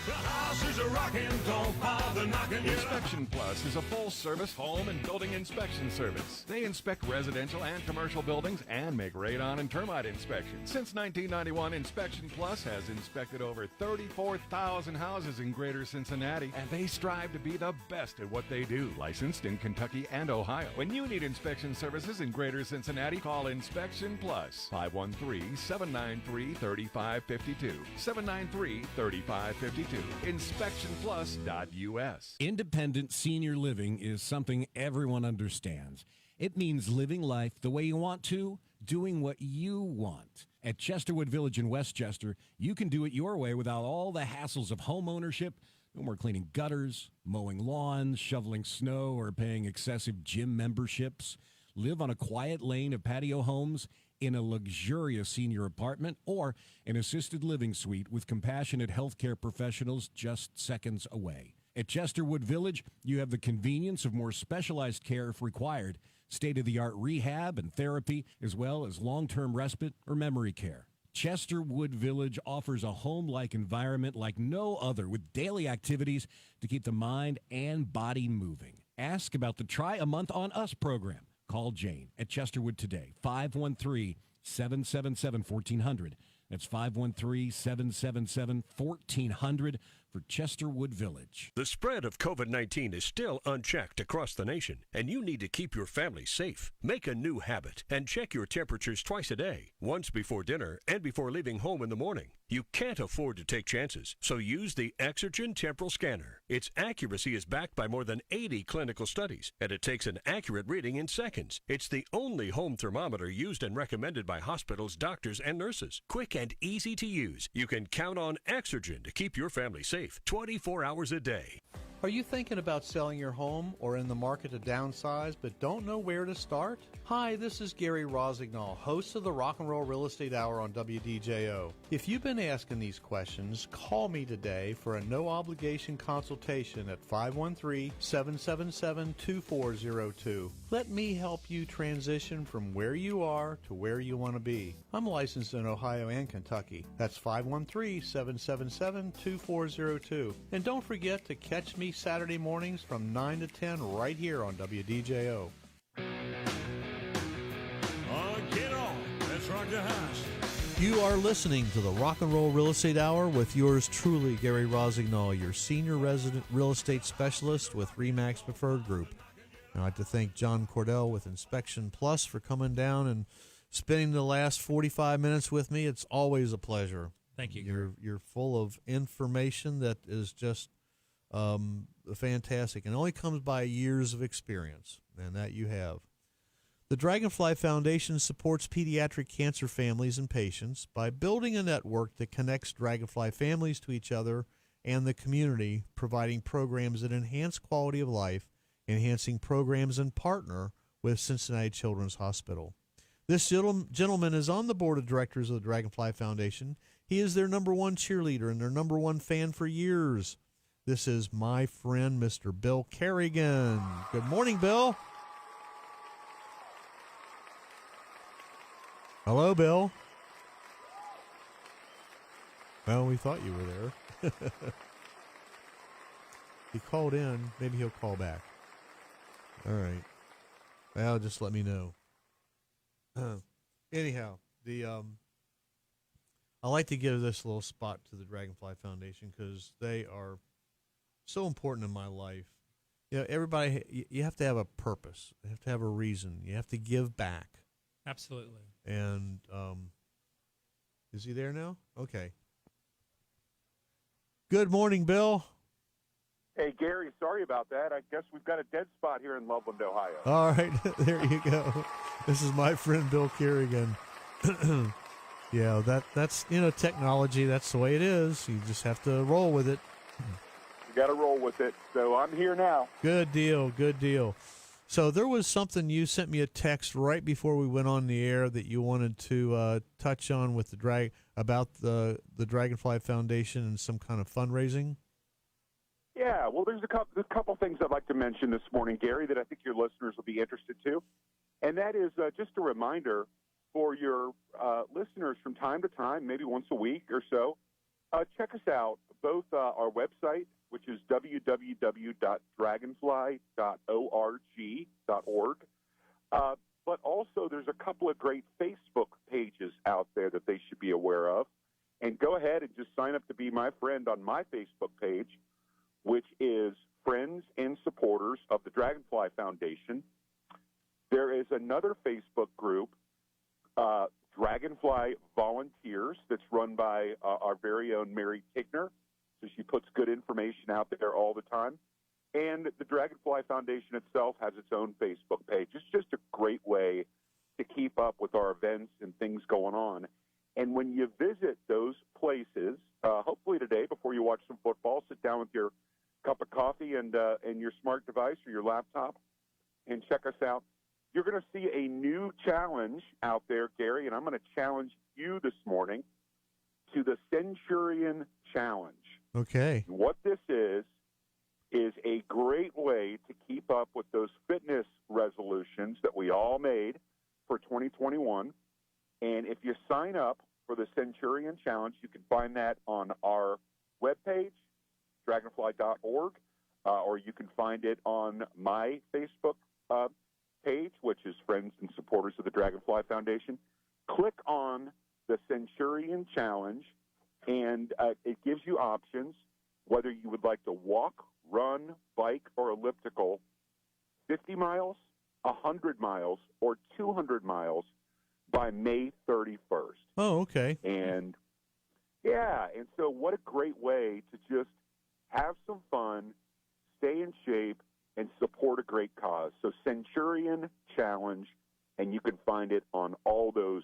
The house is a rockin', don't bother knocking.
Inspection Plus is a full-service home and building inspection service. They inspect residential and commercial buildings and make radon and termite inspections. Since 1991, Inspection Plus has inspected over 34,000 houses in Greater Cincinnati, and they strive to be the best at what they do. Licensed in Kentucky and Ohio. When you need inspection services in Greater Cincinnati, call Inspection Plus 513-793-3552. 793-3552. InspectionPlus.us.
Independent senior living is something everyone understands. It means living life the way you want to, doing what you want. At Chesterwood Village in Westchester, you can do it your way without all the hassles of home ownership. No more cleaning gutters, mowing lawns, shoveling snow, or paying excessive gym memberships. Live on a quiet lane of patio homes in a luxurious senior apartment or an assisted living suite with compassionate healthcare professionals just seconds away. At Chesterwood Village, you have the convenience of more specialized care if required, state-of-the-art rehab and therapy, as well as long-term respite or memory care. Chesterwood Village offers a home-like environment like no other, with daily activities to keep the mind and body moving. Ask about the Try a Month on Us program. Call Jane at Chesterwood today, 513-777-1400. That's 513-777-1400 for Chesterwood Village.
The spread of COVID-19 is still unchecked across the nation, and you need to keep your family safe. Make a new habit and check your temperatures twice a day, once before dinner and before leaving home in the morning. You can't afford to take chances, so use the Exergen Temporal Scanner. Its accuracy is backed by more than 80 clinical studies, and it takes an accurate reading in seconds. It's the only home thermometer used and recommended by hospitals, doctors, and nurses. Quick and easy to use. You can count on Exergen to keep your family safe 24 hours a day.
Are you thinking about selling your home or in the market to downsize but don't know where to start? Hi, this is Gary Rossignol, host of the Rock and Roll Real Estate Hour on WDJO. If you've been asking these questions, call me today for a no-obligation consultation at 513-777-2402. Let me help you transition from where you are to where you want to be. I'm licensed in Ohio and Kentucky. That's 513-777-2402. And don't forget to catch me Saturday mornings from 9 to 10 right here on WDJO.
Get on. Let's rock the house.
You are listening to the Rock and Roll Real Estate Hour with yours truly, Gary Rossignol, your senior resident real estate specialist with RE/MAX Preferred Group. I'd like to thank John Cordell with Inspection Plus for coming down and spending the last 45 minutes with me. It's always a pleasure.
Thank you, Gary.
You're full of information that is just fantastic, and only comes by years of experience, and that you have. The Dragonfly Foundation supports pediatric cancer families and patients by building a network that connects Dragonfly families to each other and the community, providing programs that enhance quality of life, enhancing programs and partner with Cincinnati Children's Hospital. This gentleman is on the board of directors of the Dragonfly Foundation. He is their number one cheerleader and their number one fan for years. This is my friend, Mr. Bill Carigan. Good morning, Bill. Hello, Bill. Well, we thought you were there. He called in. Maybe he'll call back. All right. Well, just let me know. Anyhow, I like to give this little spot to the Dragonfly Foundation because they are so important in my life. You know, everybody, you have to have a purpose. You have to have a reason. You have to give back.
Absolutely.
And is he there now? Okay. Good morning, Bill.
Hey, Gary, sorry about that. I guess we've got a dead spot here in Loveland, Ohio.
All right, there you go. This is my friend Bill Carigan. Yeah, that's technology. That's the way it is. You just have to roll with it.
You got to roll with it. So I'm here now.
Good deal. Good deal. So there was something you sent me a text right before we went on the air that you wanted to touch on with about the Dragonfly Foundation and some kind of fundraising.
Yeah, well, there's a couple things I'd like to mention this morning, Gary, that I think your listeners will be interested to. And that is just a reminder for your listeners from time to time, maybe once a week or so, check us out, both our website, which is www.dragonfly.org. But also there's a couple of great Facebook pages out there that they should be aware of. And go ahead and just sign up to be my friend on my Facebook page, which is Friends and Supporters of the Dragonfly Foundation. There is another Facebook group, Dragonfly Volunteers, that's run by our very own Mary Tigner. So she puts good information out there all the time. And the Dragonfly Foundation itself has its own Facebook page. It's just a great way to keep up with our events and things going on. And when you visit those places, hopefully today, before you watch some football, sit down with your cup of coffee and your smart device or your laptop and check us out. You're going to see a new challenge out there, Gary, and I'm going to challenge you this morning to the Centurion Challenge.
Okay.
What this is a great way to keep up with those fitness resolutions that we all made for 2021. And if you sign up for the Centurion Challenge, you can find that on our webpage, dragonfly.org, or you can find it on my Facebook page, which is Friends and Supporters of the Dragonfly Foundation. Click on the Centurion Challenge, and it gives you options whether you would like to walk, run, bike, or elliptical 50 miles, 100 miles, or 200 miles by May 31st.
Oh, okay.
And, yeah, and so what a great way to just have some fun, stay in shape, and support a great cause. So Centurion Challenge, and you can find it on all those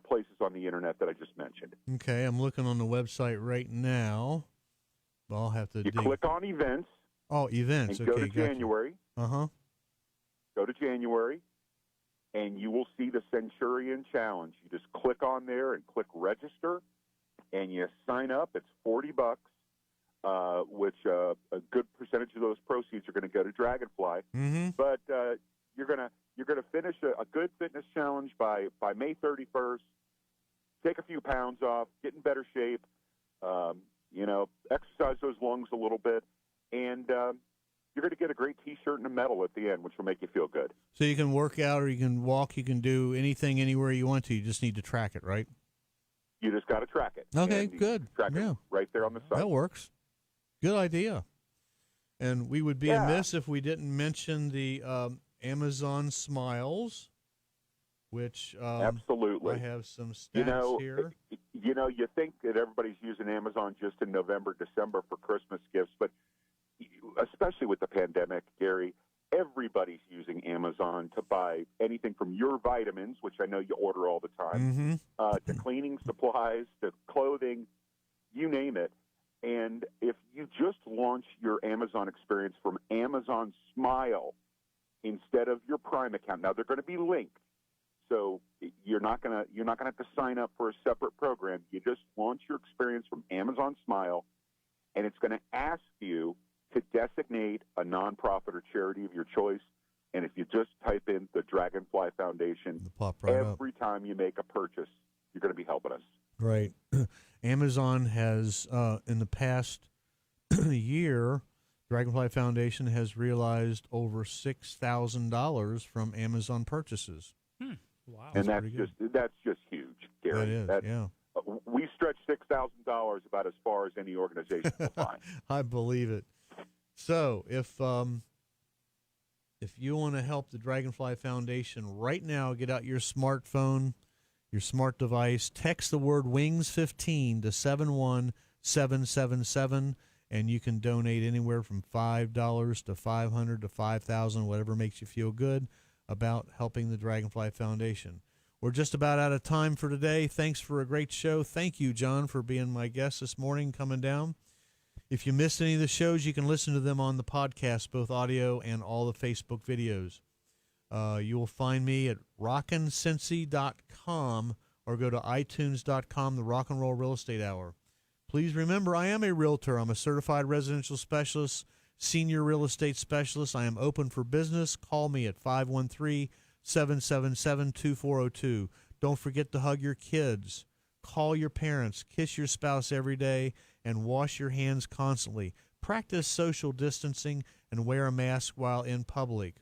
places on the internet that I just mentioned.
Okay, I'm looking on the website right now. I'll have to
click on events.
Oh, events.
And
Okay,
go to
gotcha.
January.
Uh-huh.
Go to January, and you will see the Centurion Challenge. You just click on there and click register, and you sign up. It's $40, which a good percentage of those proceeds are going to go to Dragonfly.
Mm-hmm.
But you're gonna finish a good fitness challenge by May 31st. Take a few pounds off, get in better shape. Exercise those lungs a little bit, and you're going to get a great T-shirt and a medal at the end, which will make you feel good.
So you can work out, or you can walk, you can do anything anywhere you want to. You just need to track it, right?
You just got to track it.
Okay,
And you
good.
Track it right there on the site.
That works. Good idea. And we would be amiss if we didn't mention the Amazon Smiles, which
absolutely.
I have some stats here.
You think that everybody's using Amazon just in November, December for Christmas gifts, but especially with the pandemic, Gary, everybody's using Amazon to buy anything from your vitamins, which I know you order all the time, to cleaning supplies, to clothing, you name it. And if you just launch your Amazon experience from Amazon Smile instead of your Prime account, now they're going to be linked, so you're not gonna have to sign up for a separate program. You just launch your experience from Amazon Smile, and it's going to ask you to designate a nonprofit or charity of your choice. And if you just type in the Dragonfly Foundation, every time you make a purchase, you're going to be helping us.
Right. Amazon has, in the past year, Dragonfly Foundation has realized over $6,000 from Amazon purchases.
Wow.
And that's just huge, Gary.
That is,
we stretch $6,000 about as far as any organization will find.
I believe it. So if you want to help the Dragonfly Foundation right now, get out your smartphone, your smart device, text the word WINGS15 to 71777, and you can donate anywhere from $5 to $500 to $5,000, whatever makes you feel good about helping the Dragonfly Foundation. We're just about out of time for today. Thanks for a great show. Thank you, John, for being my guest this morning, coming down. If you missed any of the shows, you can listen to them on the podcast, both audio and all the Facebook videos. You will find me at rockincincy.com or go to itunes.com, the Rock and Roll Real Estate Hour. Please remember, I am a realtor. I'm a certified residential specialist, senior real estate specialist. I am open for business. Call me at 513-777-2402. Don't forget to hug your kids. Call your parents. Kiss your spouse every day, and wash your hands constantly. Practice social distancing and wear a mask while in public.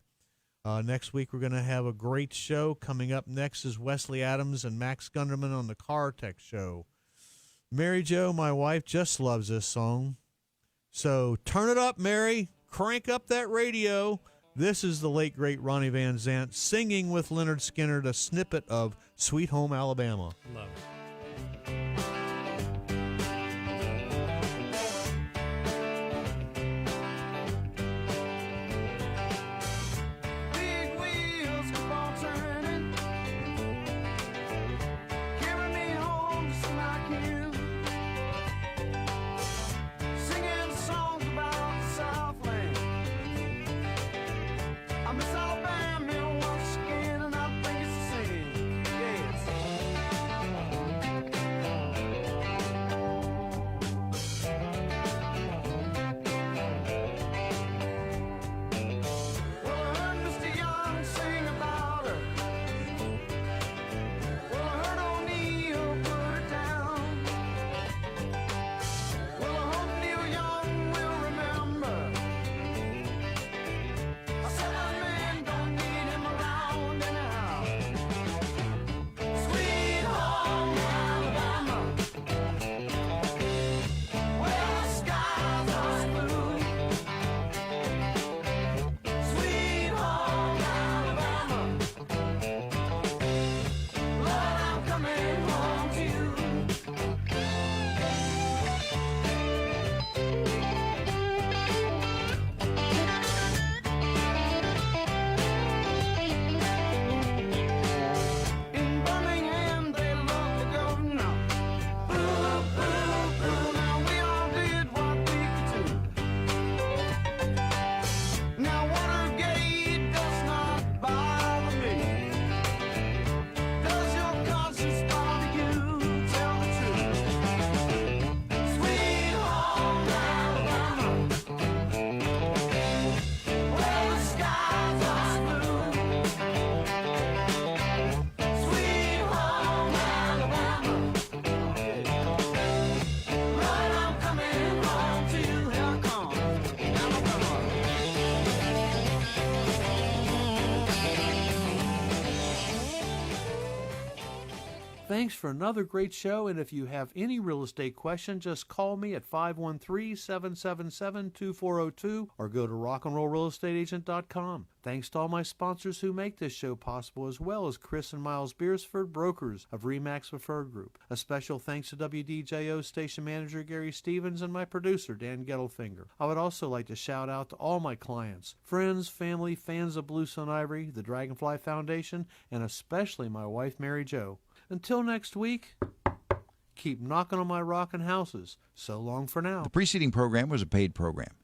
Next week, we're going to have a great show. Coming up next is Wesley Adams and Max Gunderman on the Car Tech Show. Mary Jo, my wife, just loves this song. So turn it up, Mary. Crank up that radio. This is the late, great Ronnie Van Zant singing with Leonard Skinner a snippet of Sweet Home Alabama.
Love it.
Big wheels keep on turning, carry me home just like you, singing songs about the Southland. I miss Alabama once again, and I think it's the same. Yes.
Thanks for another great show, and if you have any real estate question, just call me at 513-777-2402 or go to rockandrollrealestateagent.com. Thanks to all my sponsors who make this show possible, as well as Chris and Miles Beersford, brokers of RE/MAX Preferred Group. A special thanks to WDJO station manager Gary Stevens and my producer Dan Gettelfinger. I would also like to shout out to all my clients, friends, family, fans of Bluestone Ivory, the Dragonfly Foundation, and especially my wife Mary Jo. Until next week, keep knocking on my rockin' houses. So long for now.
The preceding program was a paid program.